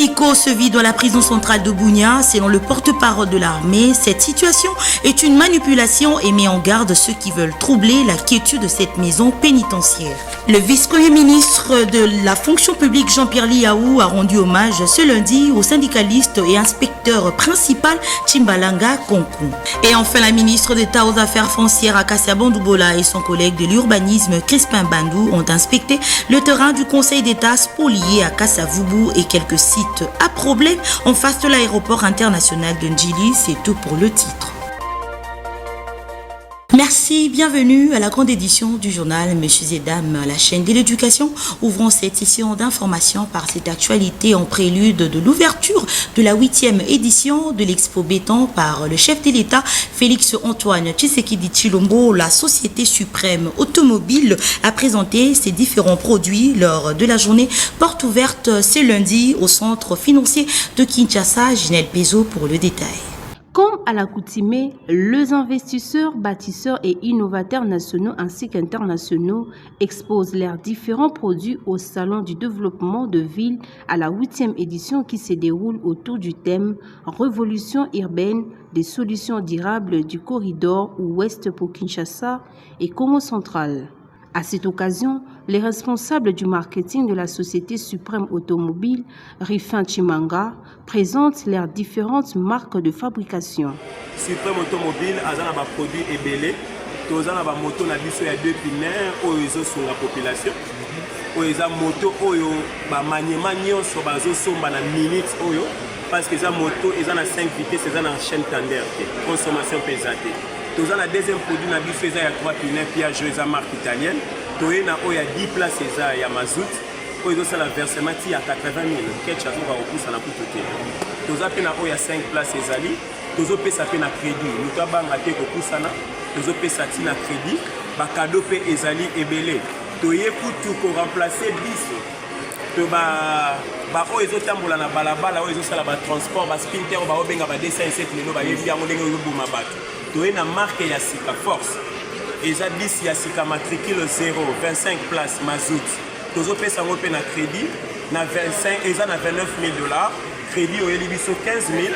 Siko se vit dans la prison centrale de Bunia. Selon le porte-parole de l'armée, cette situation est une manipulation et met en garde ceux qui veulent troubler la quiétude de cette maison pénitentiaire. Le vice-premier ministre de la fonction publique Jean-Pierre Liaou a rendu hommage ce lundi au syndicaliste et inspecteur principal Chimbalanga Konkou. Et enfin, la ministre d'État aux Affaires foncières Akassia Bandoubola et son collègue de l'urbanisme Crispin Bandou ont inspecté le terrain du Conseil d'État spolié à Kassavubu et quelques sites à problème en face de l'aéroport international de Ndjili. C'est tout pour le titre. Merci, bienvenue à la grande édition du journal Messieurs et Dames, la chaîne de l'éducation. Ouvrons cette session d'information par cette actualité en prélude de l'ouverture de la 8e édition de l'Expo Béton par le chef de l'État Félix Antoine Tshisekedi Tshilombo. La Société suprême automobile a présenté ses différents produits lors de la journée porte ouverte ce lundi au centre financier de Kinshasa. Ginelle Pezo pour le détail. Comme à l'accoutumée, les investisseurs, bâtisseurs et innovateurs nationaux ainsi qu'internationaux exposent leurs différents produits au Salon du développement de ville à la 8e édition qui se déroule autour du thème « Révolution urbaine, des solutions durables du corridor ouest pour Kinshasa et Congo central ». À cette occasion, les responsables du marketing de la Société suprême automobile, Rifin Chimanga, présentent leurs différentes marques de fabrication. Suprême automobile a un produit ébélé, tous a une moto na biso ya 2 pneus oyo sur la population. Oyo eza moto oyo ba maniement nyonso bazosomba na minutes oyo parce que eza moto eza na 5 vitesses eza na chaîne tandem consommation pesante. Tous a la deuxième produit na biso eza ya 3 pneus Piaggio eza marque italienne. Toye na oyo ya 10 places eza ya mazout. Oyo eza la versement ya 80 000 ketch azoka okusa na kutote. Toza pe na oyo ya 5 places ezali. Tozo pesa pe na crédit. Mutu abanga te kokusana. Tozo pesa ti na crédit. Ba cadeau pe ezali ebele. Toye kutu ko remplacer biso. To ba oyo ezotambola na balabala oyo ezosala ba transport ba sprinter ba obenga ba 207 lelo ba yebi yango ndenge oyobuma bato. Toye na marque ya Sika Force. Eza bis ya Sika matricule 0 25 places mazout. Tozo pesa ngo pe na crédit na 25 eza na 29 000 $. Crédit au Elibiso 15 000.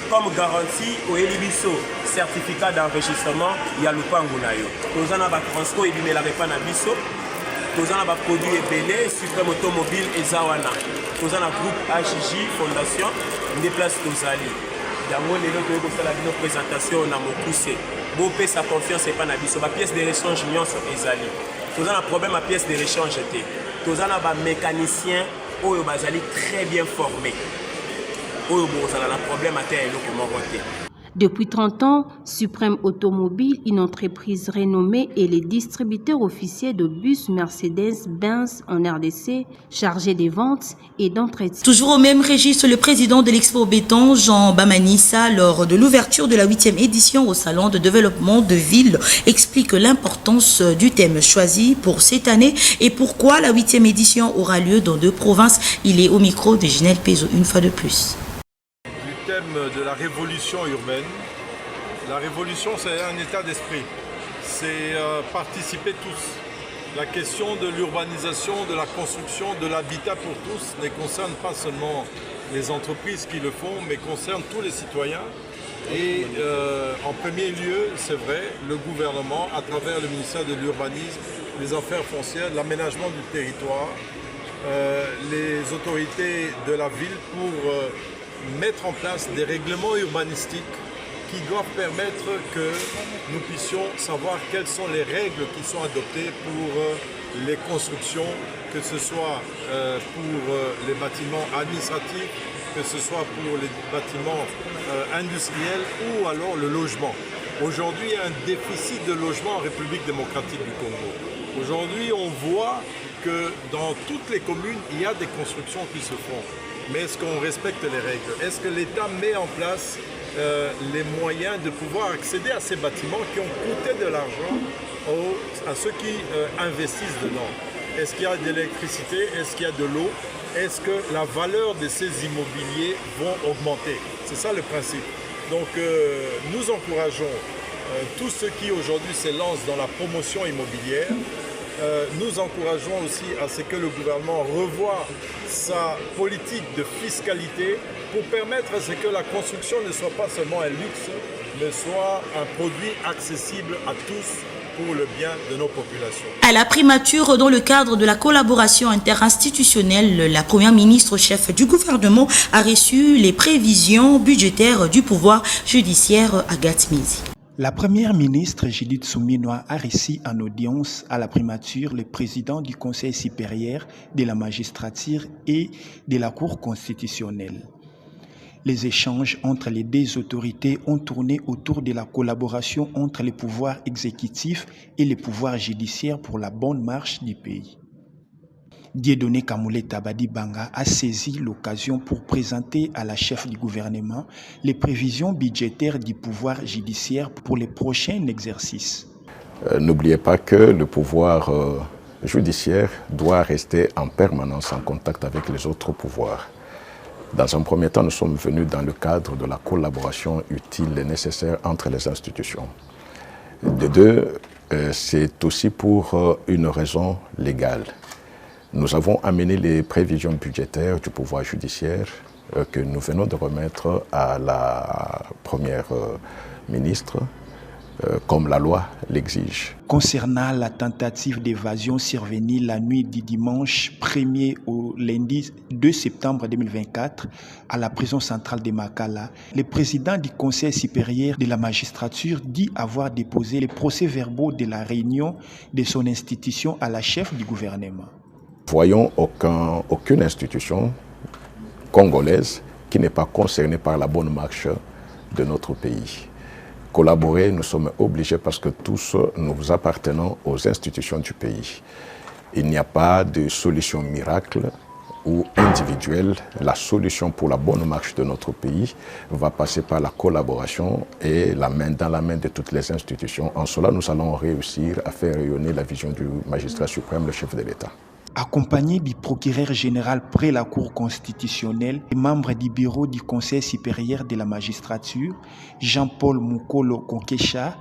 Comme garantie au Elibiso certificat d'enregistrement ya lupangu na yo. Toza na ba transport ebimela repa na biso. Toza na ba produit ebele Suprême automobile ezawana. Toza na groupe HJ Fondation déplace tozali. Yango lelo toyo kosala bino présentation na mokuse. Bo pesa confiance epa na biso ba pièce de rechange nyonso ezali. Toza na problème à pièce de rechange te. Toza na ba mécanicien oyo bazali très bien formé. Oyo bozala na problème à te eloko moko te. Depuis 30 ans, Suprême Automobile, une entreprise renommée, est le distributeur officiel de bus Mercedes-Benz en RDC, chargé des ventes et d'entretien. Toujours au même registre, le président de l'Expo Béton, Jean Bamanissa, lors de l'ouverture de la 8e édition au Salon de développement de ville, explique l'importance du thème choisi pour cette année et pourquoi la 8e édition aura lieu dans 2 provinces. Il est au micro de Ginelle Pezo une fois de plus. De la révolution urbaine. La révolution, c'est un état d'esprit. C'est participer tous. La question de l'urbanisation, de la construction, de l'habitat pour tous ne concerne pas seulement les entreprises qui le font, mais concerne tous les citoyens. Et en premier lieu, c'est vrai, le gouvernement, à travers le ministère de l'Urbanisme, les affaires foncières, l'aménagement du territoire, les autorités de la ville pour mettre en place des règlements urbanistiques qui doivent permettre que nous puissions savoir quelles sont les règles qui sont adoptées pour les constructions, que ce soit pour les bâtiments administratifs, que ce soit pour les bâtiments industriels ou alors le logement. Aujourd'hui, il y a un déficit de logement en République démocratique du Congo. Aujourd'hui, on voit que dans toutes les communes, il y a des constructions qui se font. Mais est-ce qu'on respecte les règles? Est-ce que l'État met en place les moyens de pouvoir accéder à ces bâtiments qui ont coûté de l'argent à ceux qui investissent dedans? Est-ce qu'il y a de l'électricité? Est-ce qu'il y a de l'eau? Est-ce que la valeur de ces immobiliers vont augmenter? C'est ça le principe. Donc nous encourageons tous ceux qui aujourd'hui se lancent dans la promotion immobilière nous encourageons aussi à ce que le gouvernement revoie sa politique de fiscalité pour permettre à ce que la construction ne soit pas seulement un luxe, mais soit un produit accessible à tous pour le bien de nos populations. À la primature, dans le cadre de la collaboration interinstitutionnelle, la première ministre chef du gouvernement a reçu les prévisions budgétaires du pouvoir judiciaire Agathe Mizi. La première ministre Judith Suminwa a reçu en audience à la primature le président du Conseil supérieur de la magistrature et de la Cour constitutionnelle. Les échanges entre les deux autorités ont tourné autour de la collaboration entre les pouvoirs exécutifs et les pouvoirs judiciaires pour la bonne marche du pays. Dieudonné Kamule Tabadi Banga a saisi l'occasion pour présenter à la chef du gouvernement les prévisions budgétaires du pouvoir judiciaire pour les prochains exercices. N'oubliez pas que le pouvoir judiciaire doit rester en permanence en contact avec les autres pouvoirs. Dans un premier temps, nous sommes venus dans le cadre de la collaboration utile et nécessaire entre les institutions. De deux, c'est aussi pour une raison légale. Nous avons amené les prévisions budgétaires du pouvoir judiciaire que nous venons de remettre à la première ministre, comme la loi l'exige. Concernant la tentative d'évasion survenue la nuit du dimanche 1er au lundi 2 septembre 2024 à la prison centrale de Makala, le président du Conseil supérieur de la magistrature dit avoir déposé les procès-verbaux de la réunion de son institution à la chef du gouvernement. Voyons aucune institution congolaise qui n'est pas concernée par la bonne marche de notre pays. Collaborer, nous sommes obligés parce que tous nous appartenons aux institutions du pays. Il n'y a pas de solution miracle ou individuelle. La solution pour la bonne marche de notre pays va passer par la collaboration et la main dans la main de toutes les institutions. En cela, nous allons réussir à faire rayonner la vision du magistrat suprême, le chef de l'État. Accompagné du procureur général près la Cour constitutionnelle et membre du bureau du Conseil supérieur de la magistrature, Jean-Paul Mukolo Konkesha,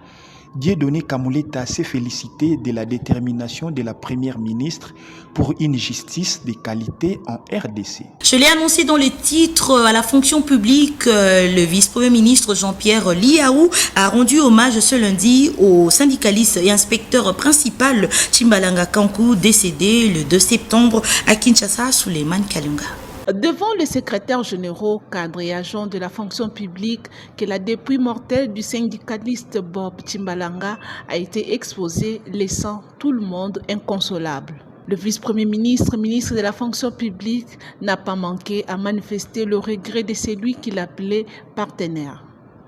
Dieudonné Kamuleta s'est félicité de la détermination de la première ministre pour une justice de qualité en RDC. Je l'ai annoncé dans les titres à la fonction publique, le vice-premier ministre Jean-Pierre Liaou a rendu hommage ce lundi au syndicaliste et inspecteur principal Chimbalanga Kankou, décédé le 2 septembre à Kinshasa, Suleiman Kalunga. Devant le secrétaire général, cadre et agent de la fonction publique, que la dépouille mortelle du syndicaliste Bob Chimbalanga a été exposée, laissant tout le monde inconsolable. Le vice-premier ministre, ministre de la fonction publique, n'a pas manqué à manifester le regret de celui qu'il appelait partenaire.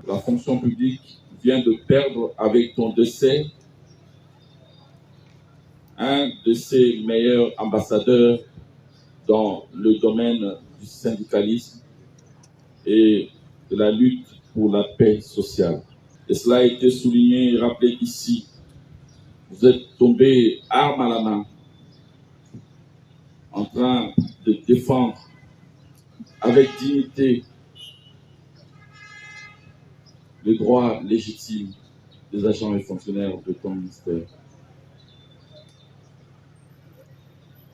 La fonction publique vient de perdre avec ton décès un de ses meilleurs ambassadeurs dans le domaine du syndicalisme et de la lutte pour la paix sociale. Et cela a été souligné et rappelé ici. Vous êtes tombés armes à la main en train de défendre avec dignité les droits légitimes des agents et fonctionnaires de ton ministère.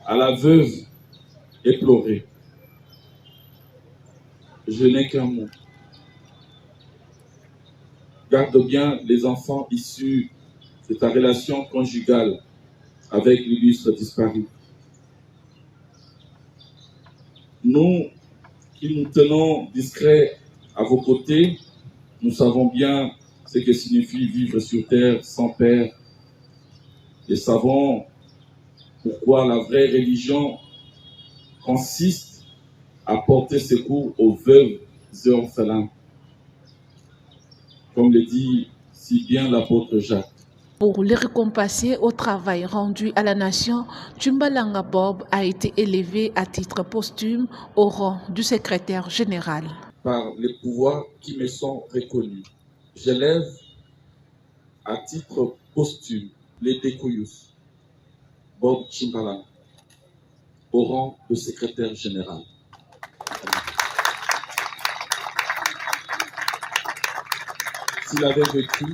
À la veuve éplorée, je n'ai qu'un mot. Garde bien les enfants issus de ta relation conjugale avec l'illustre disparu. Nous qui nous tenons discrets à vos côtés, nous savons bien ce que signifie vivre sur terre sans père et savons pourquoi la vraie religion consiste à porter secours aux veuves et orphelins, comme le dit si bien l'apôtre Jacques. Pour les récompenser au travail rendu à la nation, Chimbalanga Bob a été élevé à titre posthume au rang du secrétaire général. Par les pouvoirs qui me sont reconnus, j'élève à titre posthume les Décoyous, Bob Chimbalanga, au rang de secrétaire général. S'il avait vécu,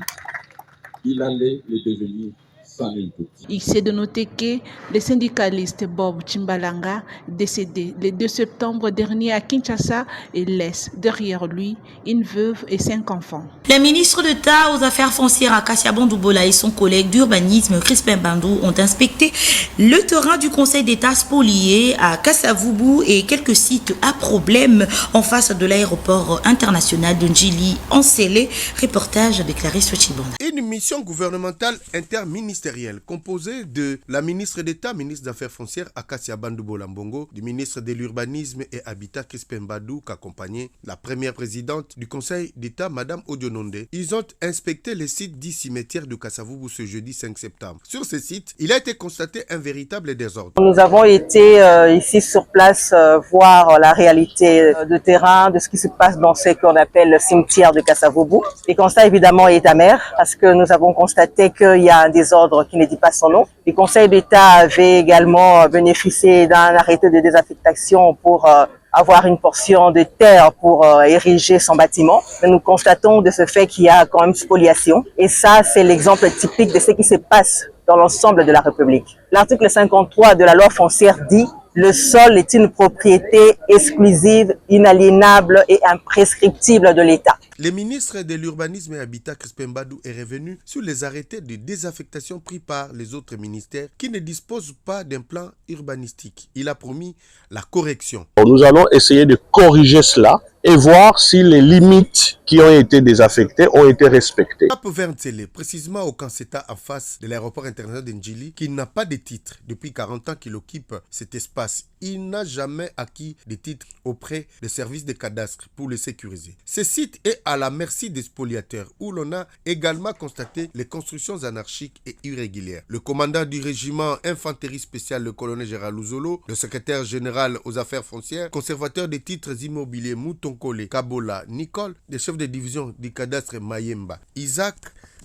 il allait le devenir Ça n'est petit. Il s'est de noter que le syndicaliste Bob Tchimbalanga, décédé le 2 septembre dernier à Kinshasa, laisse derrière lui une veuve et 5 enfants. Le ministre d'État aux Affaires foncières Akasia Bandoubola et son collègue d'urbanisme Crispin Bandou ont inspecté le terrain du Conseil d'État spolié à Kasavubu et quelques sites à problème en face de l'aéroport international de Njili en Sélé. Reportage avec Clarisse Chibonda. Une mission gouvernementale interministérielle composée de la ministre d'État, ministre des Affaires foncières Akasia Bandoubola Mbongo, du ministre de l'Urbanisme et Habitat Crispin Bandou, qu'accompagnait la première présidente du Conseil d'État, Madame Odiononde. Ils ont inspecté les sites dits cimetières de Kasavubu ce jeudi 5 septembre. Sur ces sites, il a été constaté un véritable désordre. Nous avons été ici sur place voir la réalité de terrain, de ce qui se passe dans ce qu'on appelle le cimetière de Kasavubu. Le constat évidemment est amer parce que nous avons constaté qu'il y a un désordre qui ne dit pas son nom. Le Conseil d'État avait également bénéficié d'un arrêté de désaffectation pour avoir une portion de terre pour ériger son bâtiment. Mais nous constatons de ce fait qu'il y a quand même spoliation. Et ça, c'est l'exemple typique de ce qui se passe dans l'ensemble de la République. L'article 53 de la loi foncière dit « Le sol est une propriété exclusive, inaliénable et imprescriptible de l'État ». Le ministre de l'Urbanisme et Habitat Crispin Bandou est revenu sur les arrêtés de désaffectation pris par les autres ministères qui ne disposent pas d'un plan urbanistique. Il a promis la correction. Nous allons essayer de corriger cela et voir si les limites qui ont été désaffectées ont été respectées. Cap Vert-Nsele, précisément au Kanseta en face de l'aéroport international de Njili, qui n'a pas de titre depuis 40 ans qu'il occupe cet espace. Il n'a jamais acquis de titre auprès des services de cadastre pour le sécuriser. Ce site est à la merci des spoliateurs, où l'on a également constaté les constructions anarchiques et irrégulières. Le commandant du régiment infanterie spéciale, le colonel Gérald Louzolo, le secrétaire général aux affaires foncières, conservateur des titres immobiliers Moutonkole, Kabola, Nicole, des chefs de division du cadastre Mayemba, Isaac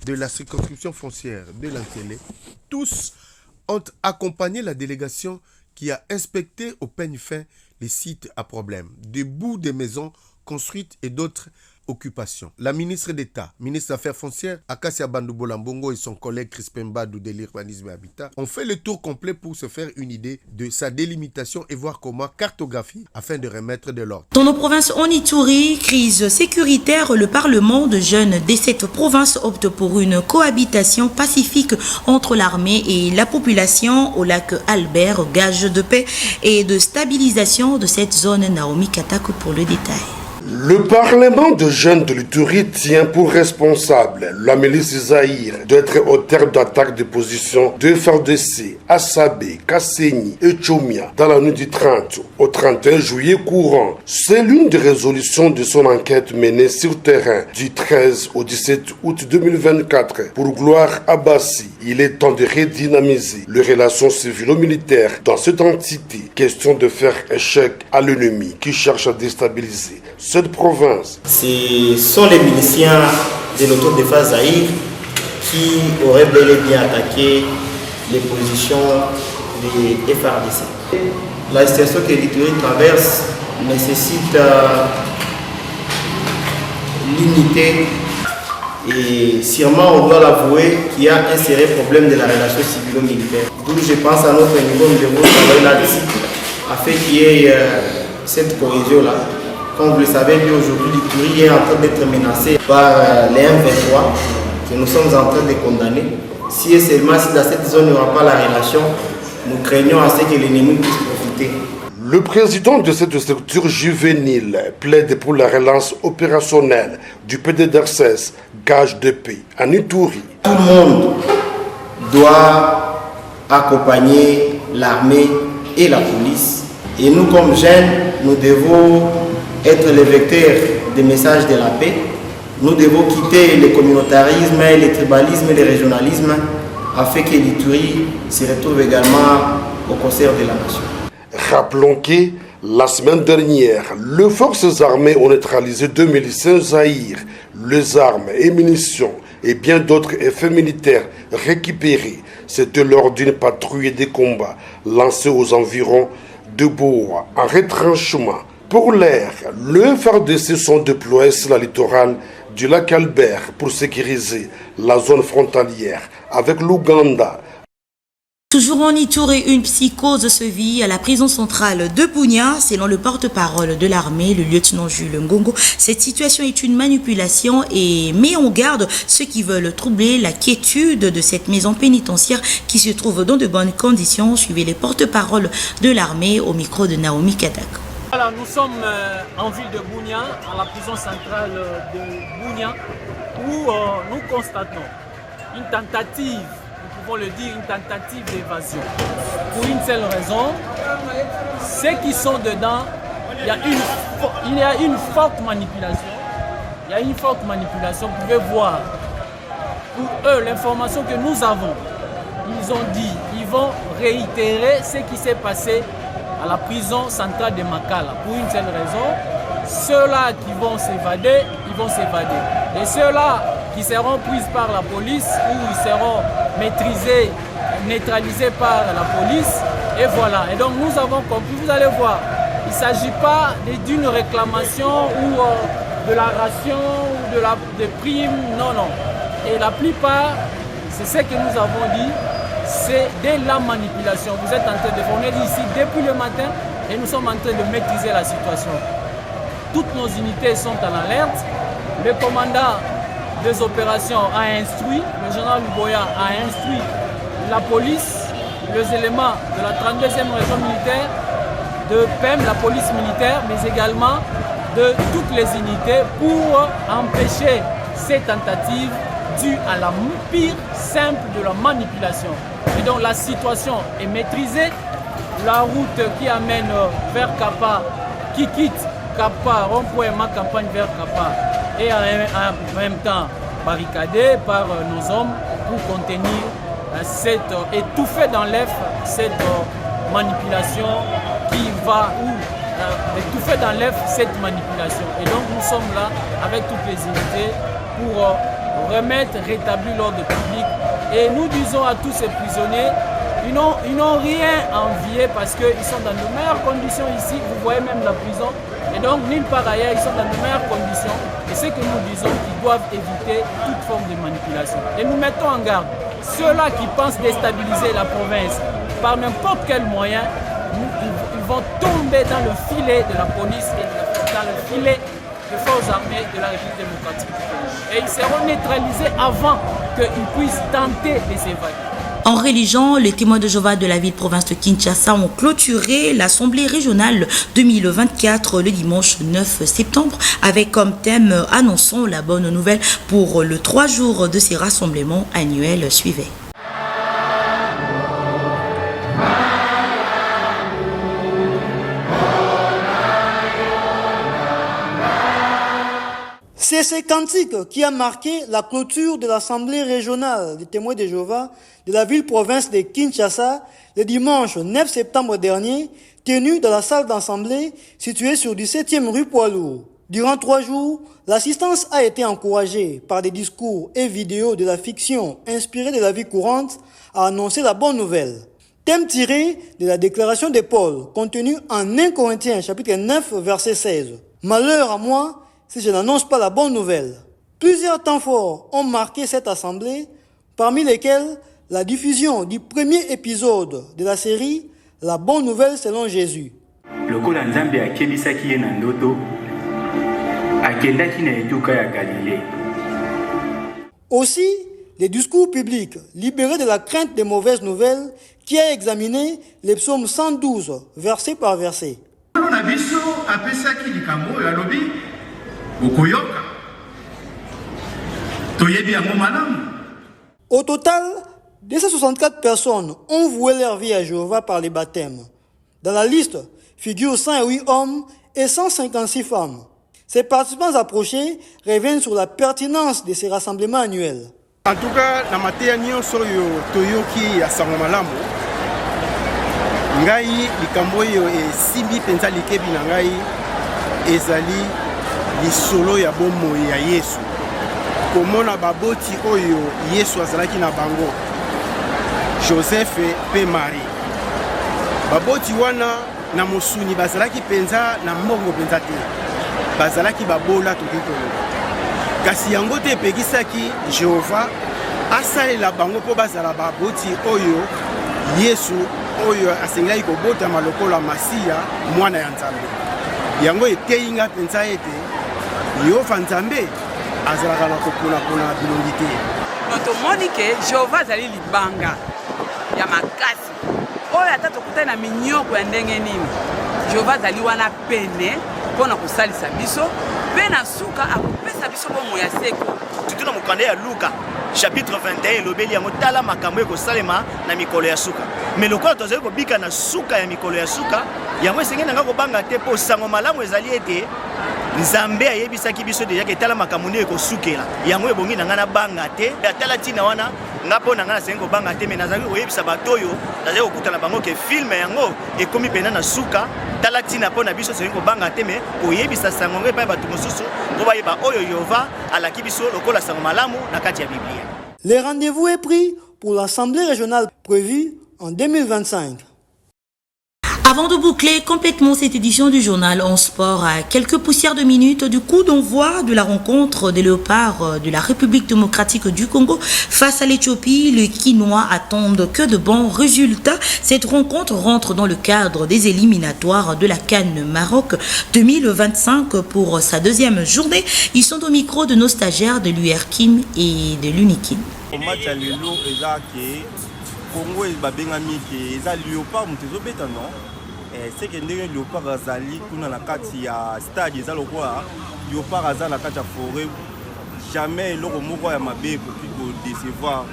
de la circonscription foncière de l'Ankele, tous ont accompagné la délégation qui a inspecté au peigne fin les sites à problème, des bouts de maisons construites et d'autres occupations. La ministre d'État, ministre des Affaires foncières, Akasia Bandoubola Mbongo et son collègue Crispin Bandou de l'Urbanisme et Habitat ont fait le tour complet pour se faire une idée de sa délimitation et voir comment cartographier afin de remettre de l'ordre. Dans nos provinces Onituri, crise sécuritaire, le Parlement de jeunes de cette province opte pour une cohabitation pacifique entre l'armée et la population au lac Albert, gage de paix et de stabilisation de cette zone. Naomi Katako pour le détail. Le Parlement de jeunes de l'Ituri tient pour responsable la milice Zahir d'être au terme d'attaques de position de FARDC, Assabé, Kasséni et Tchomia dans la nuit du 30 au 31 juillet courant. C'est l'une des résolutions de son enquête menée sur terrain du 13 au 17 août 2024 pour Gloire Abbassi. Il est temps de redynamiser les relations civilo-militaires dans cette entité. Question de faire échec à l'ennemi qui cherche à déstabiliser cette province. Ce sont les miliciens de l'autodéfense Zahir qui auraient bel et bien attaqué les positions des FARDC. La situation que l'Ituri traverse nécessite l'unité et sûrement on doit l'avouer qu'il y a un sérieux problème de la relation civilo-militaire. D'où je pense à notre niveau, nous devons travailler là-dessus afin qu'il y ait cette cohésion-là. Comme vous le savez, aujourd'hui, l'Ituri est en train d'être menacé par les M23 que nous sommes en train de condamner. Si et seulement si dans cette zone il n'y aura pas la relation, nous craignons à ce que l'ennemi puisse profiter. Le président de cette structure juvénile plaide pour la relance opérationnelle du PDDRCS, gage de paix, en Ituri. Tout le monde doit accompagner l'armée et la police. Et nous, comme jeunes, nous devons être les vecteurs des messages de la paix. Nous devons quitter le communautarisme, le tribalisme et le régionalisme afin que l'Ituri se retrouve également au concert de la nation. Rappelons que la semaine dernière, les forces armées ont neutralisé 2 miliciens Zahir, les armes et munitions et bien d'autres effets militaires récupérés. C'était lors d'une patrouille de combat lancée aux environs de Boa en retranchement. Pour l'air, les FARDC sont déployés sur la littorale du lac Albert pour sécuriser la zone frontalière avec l'Ouganda. Toujours en Ituri, une psychose se vit à la prison centrale de Bunia. Selon le porte-parole de l'armée, le lieutenant Jules Ngongo, cette situation est une manipulation et met en garde ceux qui veulent troubler la quiétude de cette maison pénitentiaire qui se trouve dans de bonnes conditions. Suivez les porte-paroles de l'armée au micro de Naomi Kadak. Voilà, nous sommes en ville de Bunia, à la prison centrale de Bunia, où nous constatons une tentative, nous pouvons le dire, une tentative d'évasion. Pour une seule raison, ceux qui sont dedans, il y a une forte manipulation. Il y a une forte manipulation, vous pouvez voir. Pour eux, l'information que nous avons, ils ont dit, ils vont réitérer ce qui s'est passé à la prison centrale de Makala. Pour une seule raison, ceux-là qui vont s'évader, ils vont s'évader. Et ceux-là qui seront pris par la police ou ils seront maîtrisés, neutralisés par la police, et voilà. Et donc nous avons compris, vous allez voir, il ne s'agit pas d'une réclamation ou de la ration ou de primes, non, non. Et la plupart, c'est ce que nous avons dit, c'est de la manipulation. Vous êtes en train de former ici depuis le matin et nous sommes en train de maîtriser la situation. Toutes nos unités sont en alerte. Le commandant des opérations a instruit, le général Luboya a instruit la police, les éléments de la 32e région militaire, de PEM, la police militaire, mais également de toutes les unités pour empêcher ces tentatives dues à la pire simple de la manipulation. Et donc la situation est maîtrisée. La route qui amène vers Kapa, qui quitte Kapa, rond-point ma campagne vers Kapa, est en même temps barricadée par nos hommes pour contenir étouffer dans l'œuf cette manipulation qui va étouffer dans l'œuf cette manipulation. Et donc nous sommes là avec toutes les unités pour rétablir l'ordre public. Et nous disons à tous ces prisonniers, ils n'ont rien envié parce qu'ils sont dans de meilleures conditions ici. Vous voyez même la prison. Et donc, nulle part ailleurs, ils sont dans de meilleures conditions. Et c'est que nous disons qu'ils doivent éviter toute forme de manipulation. Et nous mettons en garde ceux-là qui pensent déstabiliser la province par n'importe quel moyen, ils vont tomber dans le filet de la police et dans le filet des forces armées de la République démocratique. Et ils seront neutralisés avant qu'ils puissent tenter de s'évader. En religion, les témoins de Jéhovah de la ville-province de Kinshasa ont clôturé l'Assemblée régionale 2024 le dimanche 9 septembre avec comme thème « Annonçons la bonne nouvelle » pour le 3 jours de ces rassemblements annuels suivants. C'est ce cantique qui a marqué la clôture de l'Assemblée régionale des témoins de Jéhovah de la ville-province de Kinshasa le dimanche 9 septembre dernier, tenue dans la salle d'assemblée située sur 17e rue Poilour. Durant 3 jours, l'assistance a été encouragée par des discours et vidéos de la fiction inspirée de la vie courante à annoncer la bonne nouvelle. Thème tiré de la déclaration de Paul contenue en 1 Corinthiens chapitre 9 verset 16. Malheur à moi si je n'annonce pas la bonne nouvelle. Plusieurs temps forts ont marqué cette assemblée, parmi lesquels la diffusion du premier épisode de la série La bonne nouvelle selon Jésus. Aussi, les discours publics libérés de la crainte des mauvaises nouvelles qui a examiné les psaumes 112, verset par verset. Au total, 264 personnes ont voué leur vie à Jéhovah par les baptêmes. Dans la liste figurent 108 hommes et 156 femmes. Ces participants approchés reviennent sur la pertinence de ces rassemblements annuels. En tout cas, la matière soyo toyoki ya sango malamu. Ngai likambo yo e simbi penza likebi na ngai ezali lisolo ya bomo ya Yesu. Komona baboti oyo Yesu azalaki na bango. Joseph pe Marie. Baboti wana na mosuni bazalaki penza na mbongo penza te. Bazalaki babola tokitolo. Kasi yango te epekisaki Jéhovah asalela bango mpo bazala baboti oyo yesu oyo asengelaki kobotama lokola masiya mwana ya nzambe yango eteyi nga mpenza ete yehova nzambe azalaka na koponapona bilongi te. tomoni ke jehova azali libanga ya makasi oyo ata tokutani na minyoko ya ndenge nini jehova azali wana pene mpona kosalisa biso mpe na suka akopesa biso bomoi ya seko. tutuna mokanda ya luka chapitre 21 elobeli yango tala makambo ekosalema na mikolo ya suka me lokola tozali kobika na suka ya mikolo ya suka yango esengeli nanga kobanga te mpo sango malamu ezali ete nzambe ayebisaki biso deja ke tala makambo nde ekosukela yango ebongi na ngai nabanga te atala ntina wana nga mpo na ngai nasengi kobanga te me nazali koyebisa bato oyo nazali kokutana bango ke filme yango ekomi mpena na suka tala ntina mpo na biso tosengi kobanga te me koyebisa sango ngo epai bato mosusu mpo bayeba oyo yehova alaki biso lokola sango malamu na kati ya biblia. Le rendez-vous est pris pour l'Assemblée régionale prévue en 2025. Avant de boucler complètement cette édition du journal en sport, à quelques poussières de minutes du coup d'envoi de la rencontre des léopards de la République démocratique du Congo face à l'Éthiopie, les Quinois attendent que de bons résultats. Cette rencontre rentre dans le cadre des éliminatoires de la CAN Maroc 2025 pour sa deuxième journée. Ils sont au micro de nos stagiaires de l'URKIM et de l'UNIKIM. Congo babengami ke eza léopard moto ezobeta non c'est que ndenge léopard azali kuna na kati ya stade eza lokola léopard aza na kati ya forêt jamais eloko moko ya mabe ekoki kodecevoir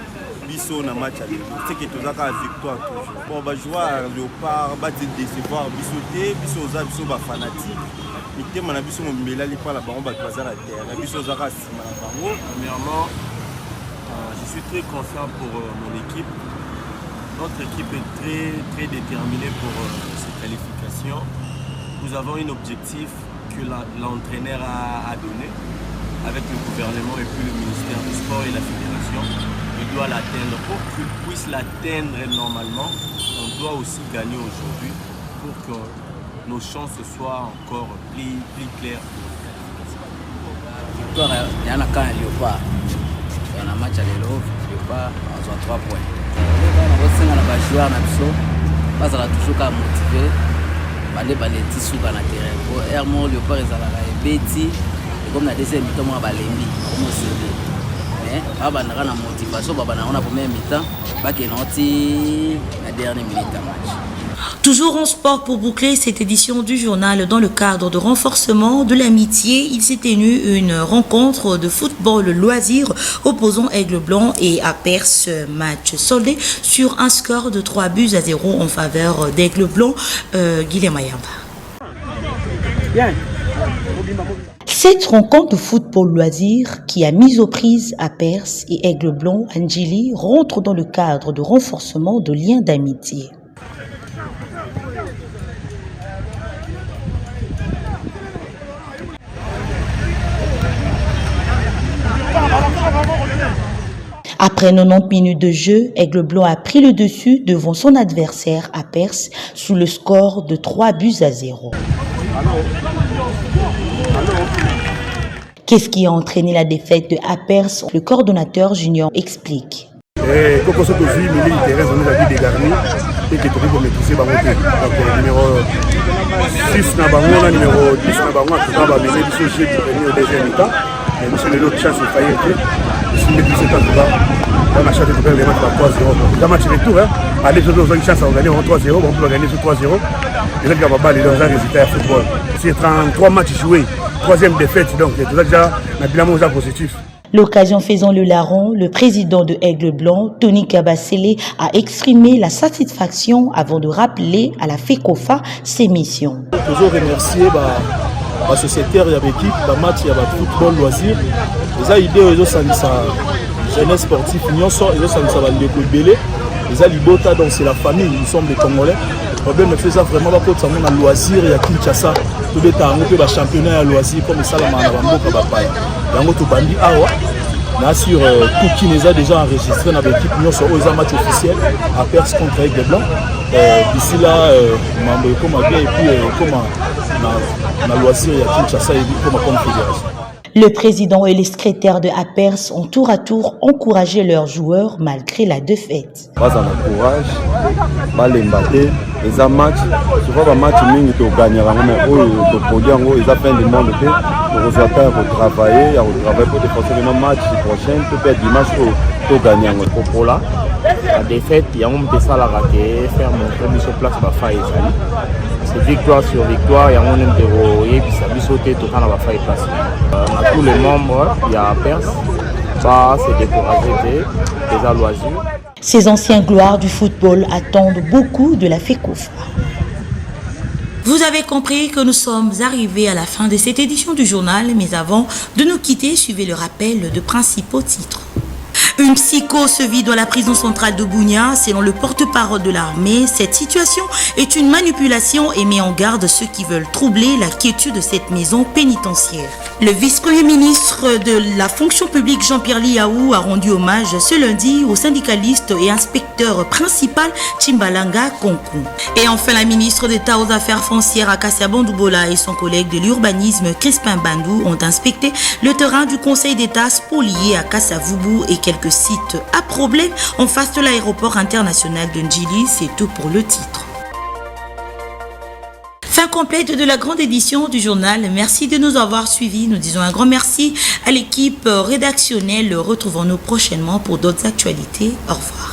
biso na match ya lelo c'est que tozaka victoire toujours bon bajoueur léopard badecevoir biso te biso oza biso bafanatique mitema na biso mombelali mpona bango bato baza na terre biso ozaka nsima na bango. Premièrement, je suis très confiant pour mon équipe. Notre équipe est très déterminée pour cette qualification. Nous avons un objectif que l'entraîneur a donné avec le gouvernement et puis le ministère du Sport et la Fédération. Il doit l'atteindre. Pour qu'il puisse l'atteindre normalement, on doit aussi gagner aujourd'hui pour que nos chances soient encore plus claires. Victoire, il y en a quand il y a un match à l'élo, Léopard, on a 3 points. On a joueur na biso bazala toujours ka motivé bale baleti suka na terrain pour Hermon Léopard ezalaka ebeti comme na deuxième mi-temps moi balembi comme osebe mais abandaka na motivation babana on a première mi-temps bakenoti na dernière minute match. Toujours en sport pour boucler cette édition du journal dans le cadre de renforcement de l'amitié, il s'est tenu une rencontre de football loisir opposant Aigle Blanc et Apers, match soldé sur un score de 3-0 en faveur d'Aigle Blanc. Guilhem Ayamba. Cette rencontre de football loisir qui a mis aux prises Apers et Aigle Blanc Angili rentre dans le cadre de renforcement de liens d'amitié. Après 90 minutes de jeu, Aigle Blanc a pris le dessus devant son adversaire Apers sous le score de 3-0. Qu'est-ce qui a entraîné la défaite de Apers? Le coordonnateur junior explique. Numéro 6 numéro 10 monsieur le lot chance de faillir si le 17 ans on a chanté de gagner 3-0 dans match retour allez nous avons une chance de gagner 3-0 on peut gagner sur 3-0 et là Gababa les dans un résultat de football c'est 33 matchs joués troisième défaite donc tout ça déjà un bilan positif. L'occasion faisant le larron, le président de Aigle Blanc, Tony Kabasele, a exprimé la satisfaction avant de rappeler à la FECOFA ses missions. Toujours remercier la sociétaire et l'équipe, le match, il y a le football loisir. Les idées, ils ont jeunesse sportive, ils ont les Alibota, donc c'est la famille, nous sommes des Congolais. Le problème c'est ça vraiment pas pour ça loisir, il y a Kinshasa, tout le temps on peut championnat à loisir comme ça la Manabambo Kabapaya. Yango to bandi awa na sur tout qui les a déjà enregistré dans l'équipe nous sommes aux matchs officiels à Perse contre Aigle Blanc. D'ici là comme bien et puis comme na loisir il y a Kinshasa et comme confédération. Le président et les secrétaires de APERS ont tour à tour encouragé leurs joueurs malgré la défaite. Pas en courage, pas les battre, les matchs, souvent les matchs mingi to gagner mais to produire ngo ils appellent le monde pour résultat pour travailler pour défendre le match prochain peut perdre dimanche to gagner pour là la défaite il y a un peu ça la raté faire montrer sur place ba faille ça c'est victoire sur victoire il y a un numéro et puis ça lui sauter tout quand la faille passe à tous les membres il y a APERS pas se décourager des loisirs. Ces anciens gloires du football attendent beaucoup de la FECOFA. Vous avez compris que nous sommes arrivés à la fin de cette édition du journal, mais avant de nous quitter, suivez le rappel de principaux titres. Une psycho se vit dans la prison centrale de Bunia. Selon le porte-parole de l'armée, cette situation est une manipulation et met en garde ceux qui veulent troubler la quiétude de cette maison pénitentiaire. Le vice-premier ministre de la fonction publique Jean-Pierre Liaou a rendu hommage ce lundi au syndicaliste et inspecteur principal Chimbalanga Konkou. Et enfin, la ministre d'État aux Affaires foncières Akasia Bandoubola et son collègue de l'urbanisme Crispin Bandou ont inspecté le terrain du Conseil d'État spolié à Kasavubu et quelques sites à problème en face de l'aéroport international de Ndjili. C'est tout pour le titre. Fin complète de la grande édition du journal. Merci de nous avoir suivis. Nous disons un grand merci à l'équipe rédactionnelle. Retrouvons-nous prochainement pour d'autres actualités. Au revoir.